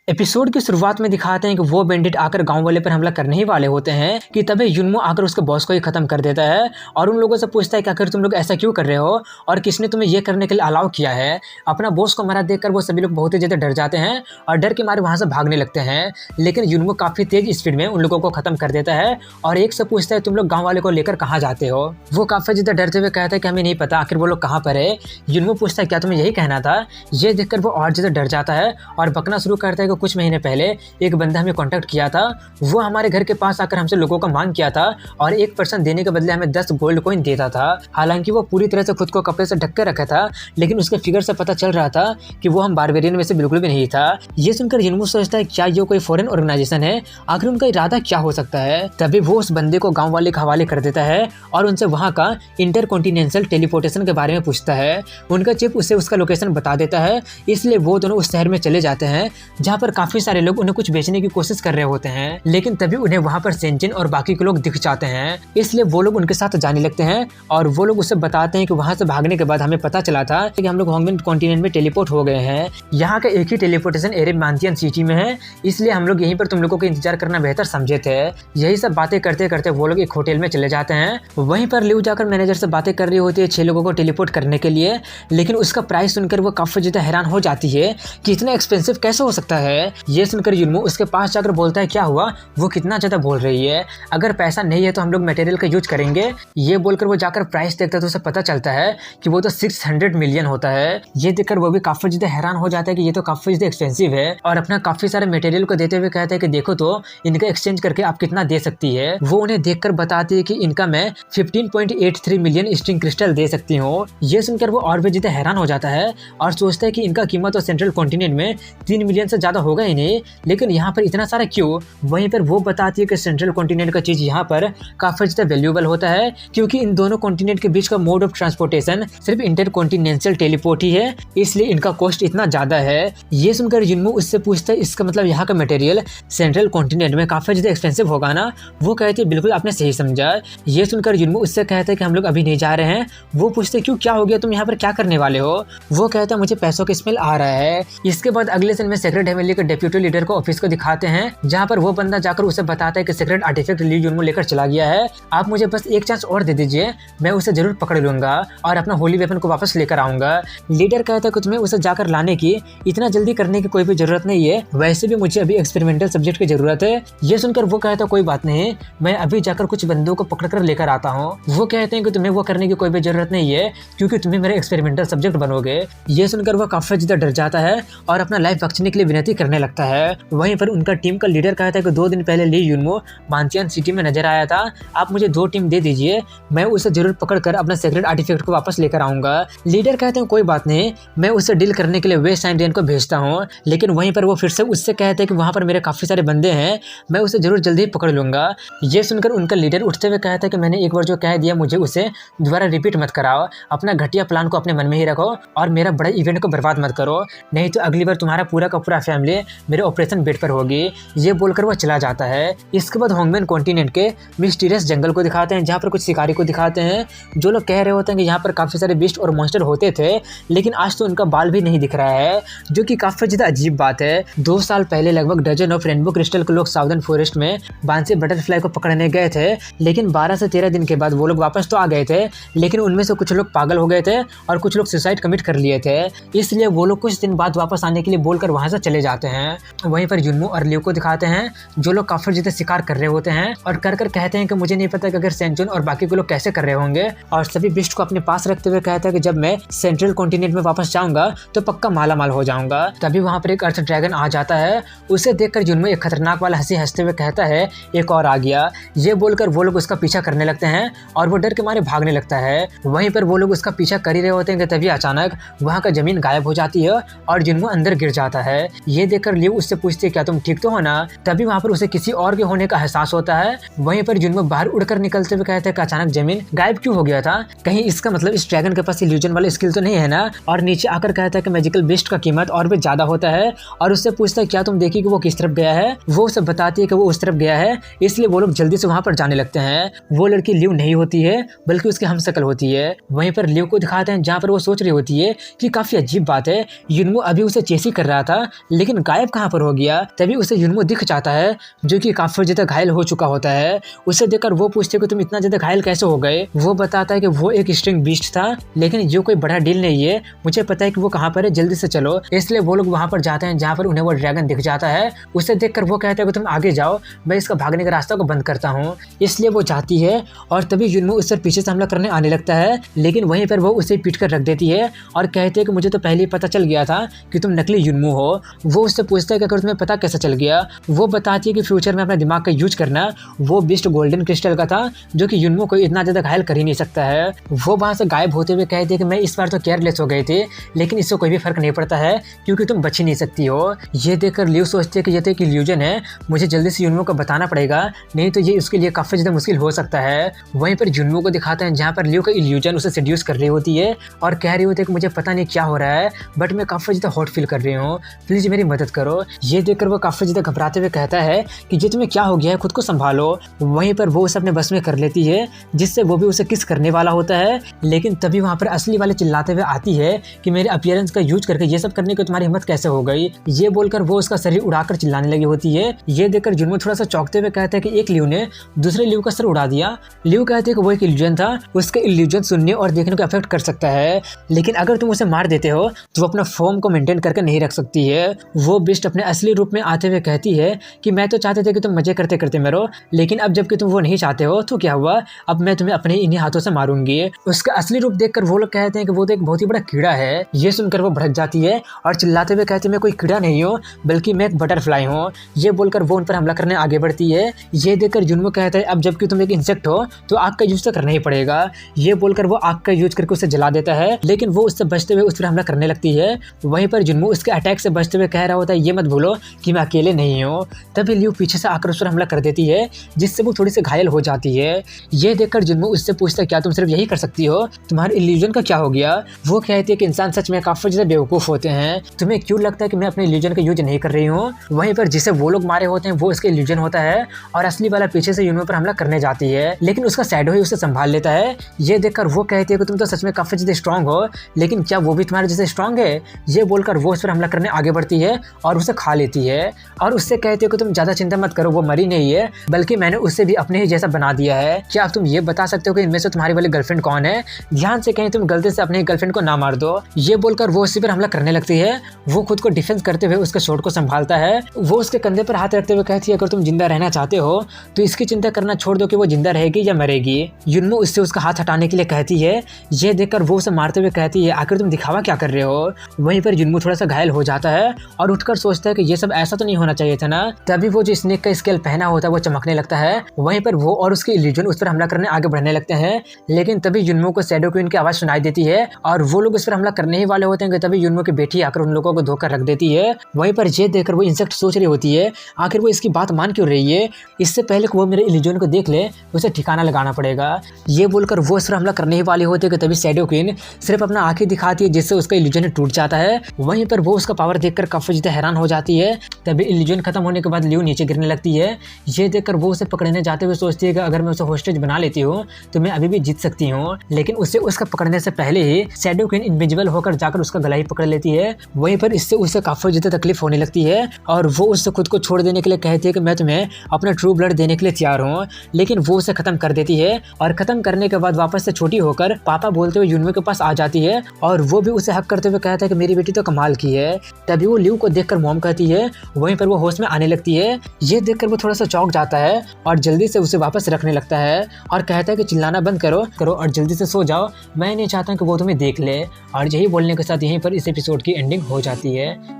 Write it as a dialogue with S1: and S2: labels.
S1: Episode की शुरुआत में दिखाते हैं कि वो बैंडिट आकर गांव वाले पर हमला करने ही वाले होते हैं कि तभी युनमो आकर उसके बॉस को ही खत्म कर देता है और उन लोगों से पूछता है कि आखिर तुम लोग ऐसा क्यों कर रहे हो और किसने तुम्हें ये करने के लिए अलाउ किया है। अपना बॉस को मरा देखकर वो सभी लोग बहुत ही ज़्यादा डर जाते हैं और डर के मारे वहाँ से भागने लगते हैं, लेकिन युनमो काफ़ी तेज स्पीड में उन लोगों को खत्म कर देता है और एक से पूछता है तुम लोग गाँव वाले को लेकर कहाँ जाते हो। वो काफ़ी ज़्यादा डरते हुए कहता है कि हमें नहीं पता आखिर वो लोग कहाँ पर है। युनमो पूछता है क्या तुम्हें यही कहना था। ये देखकर वो और ज़्यादा डर जाता है और बकना शुरू करता है कि कुछ महीने पहले एक बंदा हमें कांटेक्ट किया था, वो हमारे घर के पास आकर हमसे लोगों का मांग किया था और 1% देने के बदले हमें 10 गोल्ड कॉइन देता था। हालांकि वो पूरी तरह से खुद को कपड़े से ढक कर रखा था, लेकिन उसके फिगर से पता चल रहा था कि वो हम बारबेरियन में से बिल्कुल भी नहीं था। ये सुनकर युनमो सोचता है क्या ये कोई फॉरेन ऑर्गेनाइजेशन है, आखिर उनका इरादा क्या हो सकता है। तभी वो उस बंदे को गाँव वाले के हवाले कर देता है और उनसे वहाँ का इंटरकॉन्टिनेंटल टेलीपोर्टेशन के बारे में पूछता है। उनका चिप उसे उसका लोकेशन बता देता है, इसलिए वो दोनों उस शहर में चले जाते हैं जहाँ पर काफी सारे लोग उन्हें कुछ बेचने की कोशिश कर रहे होते हैं, लेकिन तभी उन्हें वहाँ पर सेंजिन और बाकी के लोग दिख जाते हैं, इसलिए वो लोग उनके साथ जाने लगते हैं और वो लोग उससे बताते हैं कि वहाँ से भागने के बाद हमें पता चला था कि हम लोग होंगमेन कॉन्टिनेंट में टेलीपोर्ट हो गए हैं। यहाँ का एक ही टेलीपोर्टेशन एरिया मानथियन सिटी में है, इसलिए हम लोग यहीं पर तुम लोगों को इंतजार करना बेहतर समझे थे। यही सब बातें करते करते वो लोग एक होटल में चले जाते हैं। वहीं पर लिव जाकर मैनेजर से बातें कर रही होती है 6 लोगों को टेलीपोर्ट करने के लिए, लेकिन उसका प्राइस सुनकर वो काफी ज्यादा हैरान हो जाती है कि इतना एक्सपेंसिव कैसे हो सकता है। ये सुनकर युनमो उसके पास जाकर बोलता है क्या हुआ, वो कितना ज़्यादा बोल रही है, अगर पैसा नहीं है तो हम लोग मटेरियल का यूज करेंगे। ये बोलकर वो जाकर प्राइस देखता है तो उसे पता चलता है कि वो तो 600 मिलियन होता है। ये देखकर वो भी काफ़ी ज़्यादा हैरान हो जाता है कि ये तो काफ़ी ज़्यादा एक्सपेंसिव है और अपना काफ़ी सारे मटेरियल को देते हुए कहता है कि देखो तो इनका एक्सचेंज करके आप कितना दे सकती है। वो उन्हें देखकर बताती है कि इनका मैं 15.83 मिलियन स्ट्रिंग क्रिस्टल दे सकती हूँ। ये सुनकर वो और भी ज़्यादा हैरान हो जाता है और सोचता है कि इनका कीमत तो सेंट्रल कॉन्टिनेंट में 3 मिलियन से ज़्यादा होगा ही नहीं, लेकिन यहाँ पर इतना सारा क्यों। वहीं पर वो बताती है कि सेंट्रल कॉन्टिनेंट का चीज़ यहाँ पर काफ़ी ज़्यादा वैल्यूएबल होता है, क्योंकि इन दोनों कॉन्टिनेंट के बीच का मोड ऑफ ट्रांसपोर्टेशन सिर्फ इंटरकॉन्टिनेंटल टेलीपोर्ट ही है, इसलिए इनका कॉस्ट इतना ज़्यादा है। ये सुनकर युनमो उससे पूछता है इसका मतलब यहाँ का मटेरियल सेंट्रल कॉन्टिनेंट में काफ़ी ज़्यादा एक्सपेंसिव होगा ना। वो कहती है बिल्कुल आपने सही समझा। ये सुनकर युनमो उससे कहता है कि हम लोग अभी नहीं जा रहे हैं। वो पूछते क्यों, क्या हो गया, तुम यहाँ पर क्या करने वाले हो। वो कहता है मुझे पैसों की स्मेल आ रहा है। इसके बाद अगले दिन में सेक्रेट हेवनली के डेप्यूटी लीडर को ऑफिस को दिखाते हैं, जहाँ पर वो बंदा जाकर उसे बताता है कि सीक्रेट आर्टिफैक्ट ली युनमो लेकर चला गया है, आप मुझे बस एक चांस और दे दीजिए, मैं उसे जरूर पकड़ लूंगा और अपना होली वेपन को वापस लेकर आऊंगा। लीडर कहता है कि तुम्हें उसे जाकर लाने की इतना जल्दी करने की कोई भी जरूरत नहीं है, वैसे भी मुझे अभी एक्सपेरिमेंटल सब्जेक्ट की जरूरत है। ये सुनकर वो कहता है कोई बात नहीं, मैं अभी जाकर कुछ बंदों को पकड़ कर लेकर आता हूँ। वो कहते हैं कि तुम्हें वो करने की कोई भी जरूरत नहीं है, क्योंकि तुम्हें मेरे एक्सपेरिमेंटल सब्जेक्ट बनोगे। ये सुनकर वो काफी ज्यादा डर जाता है और अपना लाइफ बचाने के लिए विनती करने लगता है। वहीं पर उनका टीम का लीडर कहता है कि 2 दिन पहले ली युनमो मानथियन सिटी में नजर आया था, आप मुझे 2 टीम दे दीजिए, मैं उसे जरूर पकड़कर अपना सीक्रेट आर्टिफैक्ट को वापस लेकर आऊंगा। लीडर कहते हैं कोई बात नहीं, मैं उसे डील करने के लिए वेस्ट इंडियन को भेजता हूँ, लेकिन वहीं पर वो फिर से उससे कहते हैं कि वहाँ पर मेरे काफी सारे बंदे हैं, मैं उसे जरूर जल्दी ही पकड़ लूंगा। ये सुनकर उनका लीडर उठते हुए कहता है कि मैंने एक बार जो कह दिया मुझे उसे दोबारा रिपीट मत कराओ, अपना घटिया प्लान को अपने मन में ही रखो और मेरा बड़े इवेंट को बर्बाद मत करो, नहीं तो अगली बार तुम्हारा पूरा का पूरा फैमिली मेरे ऑपरेशन बेड पर होगी। ये बोलकर वो चला जाता है। इसके बाद होंगमेन कॉन्टिनेंट के मिस्टीरियस जंगल को दिखाते हैं, जहाँ पर कुछ शिकारी को दिखाते हैं जो लोग कह रहे होते हैं कि यहाँ पर काफ़ी सारे बीस्ट और मॉन्स्टर होते थे, लेकिन आज तो उनका बाल भी नहीं दिख रहा है, जो कि काफ़ी ज़्यादा अजीब बात है। 2 साल पहले लगभग डजन ऑफ रेनबो क्रिस्टल के लोग साउदर्न फॉरेस्ट में बांसी बटरफ्लाई को पकड़ने गए थे, लेकिन 12 से 13 दिन के बाद वो लोग वापस तो आ गए थे, लेकिन उनमें से कुछ लोग पागल हो गए थे और कुछ लोग सुसाइड कमिट कर लिए थे, इसलिए वो लोग कुछ दिन बाद वापस आने के लिए बोलकर वहाँ से चले जाते हैं। वहीं पर युनमो और लिव को दिखाते हैं जो लोग काफी ज्यादा शिकार कर रहे होते हैं और कर कहते हैं कि मुझे नहीं पता कि अगर सेंचुन और बाकी के लोग कैसे कर रहे होंगे, और सभी बिस्ट को अपने पास रखते हुए कहता है कि जब मैं सेंट्रल कॉन्टिनेंट में वापस जाऊंगा तो पक्का माला माल हो जाऊंगा। तभी वहाँ पर एक अर्थ ड्रैगन आ जाता है, उसे देखकर युनमो एक खतरनाक वाला हंसी हंसते हुए कहता है एक और आ गया। ये बोलकर वो लोग उसका पीछा करने लगते हैं और वो डर के मारे भागने लगता है। वहीं पर वो लोग उसका पीछा कर ही रहे होते हैं कि तभी अचानक वहाँ का जमीन गायब हो जाती है और युनमो अंदर गिर जाता है। ये देखकर लिव उससे पूछती है क्या तुम ठीक तो हो ना। तभी वहाँ पर उसे किसी और के होने का एहसास होता है। वहीं पर युनमो बाहर उड़कर निकलते हुए कहते हैं कि अचानक जमीन गायब क्यों हो गया था, कहीं इसका मतलब इस ड्रैगन के पास इल्यूजन वाली स्किल तो नहीं है ना। और नीचे आकर कहता है कि मैजिकल बीस्ट का कीमत और भी ज्यादा होता है और उससे पूछता है क्या तुम देखी कि वो किस तरफ गया है। वो उसे बताती है कि वो उस तरफ गया है, इसलिए वो लोग जल्दी से वहाँ पर जाने लगते हैं। वो लड़की लिव नहीं होती है बल्कि उसकी हमशक्ल होती है। वहीं पर लिव को दिखाते हैं जहाँ पर वो सोच रही होती है कि काफी अजीब बात है, युनमो अभी उसे चेसी कर रहा था, लेकिन लेकिन गायब कहाँ पर हो गया। तभी उसे युनमो दिख जाता है जो कि काफी ज्यादा घायल हो चुका होता है। उसे देखकर वो पूछते कि तुम इतना ज्यादा घायल कैसे हो गए। वो बताता है कि वो एक स्ट्रिंग बीस्ट था, लेकिन ये कोई बड़ा डील नहीं है, मुझे पता है कि वो कहाँ पर है, जल्दी से चलो। इसलिए वो लोग वहाँ पर जाते हैं जहाँ पर उन्हें वो ड्रैगन दिख जाता है। उसे देखकर वो कहते हैं कि तुम आगे जाओ, मैं इसका भागने का रास्ता को बंद करता हूँ। इसलिए वो जाती है और तभी युनमो उस पर पीछे से हमला करने आने लगता है, लेकिन वहीं पर वो उसे पीट कर रख देती है और कहते हैं कि मुझे तो पहले ही पता चल गया था कि तुम नकली युनमो हो। वो उससे पूछता है कि अगर तुम्हें पता कैसे चल गया। वो बताती है कि फ्यूचर में अपने दिमाग का यूज करना। वो बिस्ट गोल्डन क्रिस्टल का था जो कि युनमो को इतना ज्यादा घायल कर ही नहीं सकता है। वो वहां से गायब होते हुए कहते हैं कि मैं इस बार तो केयरलेस हो गए थे, लेकिन इससे कोई भी फर्क नहीं पड़ता है क्योंकि तुम बच ही नहीं सकती हो। ये देखकर लियो सोचते हैं कि ये तो एक इल्यूजन है, मुझे जल्दी से युनमो को बताना पड़ेगा, नहीं तो ये उसके लिए काफी ज्यादा मुश्किल हो सकता है। वहीं पर युनमो को दिखाते हैं जहाँ पर लियो का इल्यूजन उसे सेड्यूस कर रही होती है और कह रही होती है कि मुझे पता नहीं क्या हो रहा है, बट मैं काफी ज्यादा हॉट फील कर रही हूँ, प्लीज मेरी मदद करो। ये देखकर वो काफी ज्यादा घबराते हुए कहता है कि ये तुम्हें क्या हो गया है, खुद को संभालो। वहीं पर वो उसे अपने बस में कर लेती है, जिससे वो भी उसे किस करने वाला होता है, लेकिन तभी वहाँ पर असली वाले चिल्लाते हुए आती है कि मेरे अपीयरेंस का यूज करके ये सब करने की तुम्हारी हिम्मत कैसे हो गई। ये बोलकर वो उसका शरीर उड़ाकर चिल्लाने लगी होती है। ये देखकर युनमो थोड़ा सा चौंकते हुए कहता है कि एक लियो ने दूसरे लियो का सर उड़ा दिया। लियो कहते हैं कि वो एक इल्यूजन था, उसके इल्यूजन सुनने और देखने को अफेक्ट कर सकता है, लेकिन अगर तुम उसे मार देते हो तो वो अपना फॉर्म को मेंटेन करके नहीं रख सकती है। वो बिस्ट अपने असली रूप में आते हुए कहती है कि मैं तो चाहते थे कि तुम मजे करते करते मरो, लेकिन अब जबकि तुम वो नहीं चाहते हो तो क्या हुआ, अब मैं तुम्हें अपने इन्हीं हाथों से मारूंगी। उसका असली रूप देखकर वो लोग कहते हैं कि वो तो एक बहुत ही बड़ा कीड़ा है। ये सुनकर वो भड़क जाती है और चिल्लाते हुए कहती है मैं कोई कीड़ा नहीं हूँ, बल्कि मैं एक बटरफ्लाई हूँ। ये बोलकर वो उन पर हमला करने आगे बढ़ती है। ये देखकर युनमो कहता है अब जबकि तुम एक इंसेक्ट हो तो आग का यूज तो करना ही पड़ेगा। ये बोलकर वो आग का यूज करके उसे जला देता है, लेकिन वो उससे बचते हुए उस पर हमला करने लगती है। वहीं पर युनमो उसके अटैक से बचते हुए कह रहा होता है ये मत भूलो कि मैं अकेले नहीं हूँ। तभी लियो पीछे से आकर उस पर हमला कर देती है, जिससे वो थोड़ी सी घायल हो जाती है। ये देखकर युनमो उससे पूछता है क्या तुम सिर्फ यही कर सकती हो, तुम्हारे इल्यूजन का क्या हो गया। वो कहती है कि इंसान सच में काफी ज्यादा बेवकूफ होते हैं, तुम्हें क्यों लगता है कि मैं अपने इल्यूजन का यूज नहीं कर रही हूँ। वहीं पर जिसे वो लोग मारे होते हैं वो उसके इल्यूजन होता है और असली वाला पीछे से युनमो पर हमला करने जाती है, लेकिन उसका शैडो ही उसे संभाल लेता है। ये देखकर वो कहती है कि तुम तो सच में काफी ज्यादा स्ट्रांग हो, लेकिन क्या वो भी तुम्हारे जैसे स्ट्रांग है। ये बोलकर वो उस पर हमला करने आगे बढ़ती है और उसे खा लेती है और उससे कहती है कि तुम ज्यादा चिंता मत करो, वो मरी नहीं है, बल्कि मैंने उससे भी अपने ही जैसा बना दिया है। क्या तुम ये बता सकते हो कि इनमें से तुम्हारी वाली गर्लफ्रेंड कौन है, ध्यान से कहीं तुम गलती से अपनी गर्लफ्रेंड को ना मार दो। ये बोलकर वो उसी पर हमला करने लगती है। वो खुद को डिफेंस करते हुए उसके शॉट को संभालता है। वो उसके कंधे पर हाथ रखते हुए कहती है अगर तुम जिंदा रहना चाहते हो तो इसकी चिंता करना छोड़ दो कि वो जिंदा रहेगी या मरेगी। युनमो उससे उसका हाथ हटाने के लिए कहती है। ये देखकर वो उसे मारते हुए कहती है आखिर तुम दिखावा क्या कर रहे हो। वहीं पर युनमो थोड़ा सा घायल हो जाता है और उठकर सोचता है कि ये सब ऐसा तो नहीं होना चाहिए था ना। तभी वो जो स्नेक का स्केल पहना होता है वो चमकने लगता है। वहीं पर वो और उसके इल्यूजन उस पर हमला करने आगे बढ़ने लगते हैं, लेकिन तभी युनमो को शैडो क्वीन की आवाज सुनाई देती है और वो लोग उस पर हमला करने ही वाले होते हैं कि तभी युनमो की बेटी आकर उन लोगों को धोकर रख देती है। वहीं पर ये देखकर वो इंसेक्ट सोच रही होती है आखिर वो इसकी बात मान क्यों रही है, इससे पहले कि वो मेरे इल्यूजन को देख ले उसे ठिकाना लगाना पड़ेगा। ये बोलकर वो उस पर हमला करने ही वाले होते हैं कि तभी शैडो क्वीन सिर्फ अपना आंखें दिखाती है, जिससे उसका इल्यूजन टूट जाता है। वहीं पर वो उसका पावर देखकर काफी ज्यादा हैरान हो जाती है। तभी इल्यूजन खत्म होने के बाद लियो नीचे गिरने लगती है। ये देखकर वो उसे पकड़ने जाते हुए सोचती है कि अगर मैं उसे होस्टेज बना लेती हूँ तो मैं अभी भी जीत सकती हूँ, लेकिन उसे उसका पकड़ने से पहले ही शैडो क्वीन इनविजिबल होकर जाकर उसका गला ही पकड़ लेती है। वहीं पर इससे उसे काफी ज्यादा तकलीफ होने लगती है और वो उससे खुद को छोड़ देने के लिए कहती है कि मैं तुम्हें अपना ट्रू ब्लड देने के लिए तैयार हूँ, लेकिन वो उसे खत्म कर देती है और खत्म करने के बाद वापस से छोटी होकर पापा बोलते हुए युनमो के पास आ जाती है और वो भी उसे हक करते हुए कहता है कि मेरी बेटी तो कमाल की है। तभी वो लियो को देखकर मॉम कहती है। वहीं पर वो होश में आने लगती है। ये देखकर वो थोड़ा सा चौंक जाता है और जल्दी से उसे वापस रखने लगता है और कहता है कि चिल्लाना बंद करो और जल्दी से सो जाओ, मैं नहीं चाहता कि वो तुम्हें देख ले। और यही बोलने के साथ यहीं पर इस एपिसोड की एंडिंग हो जाती है।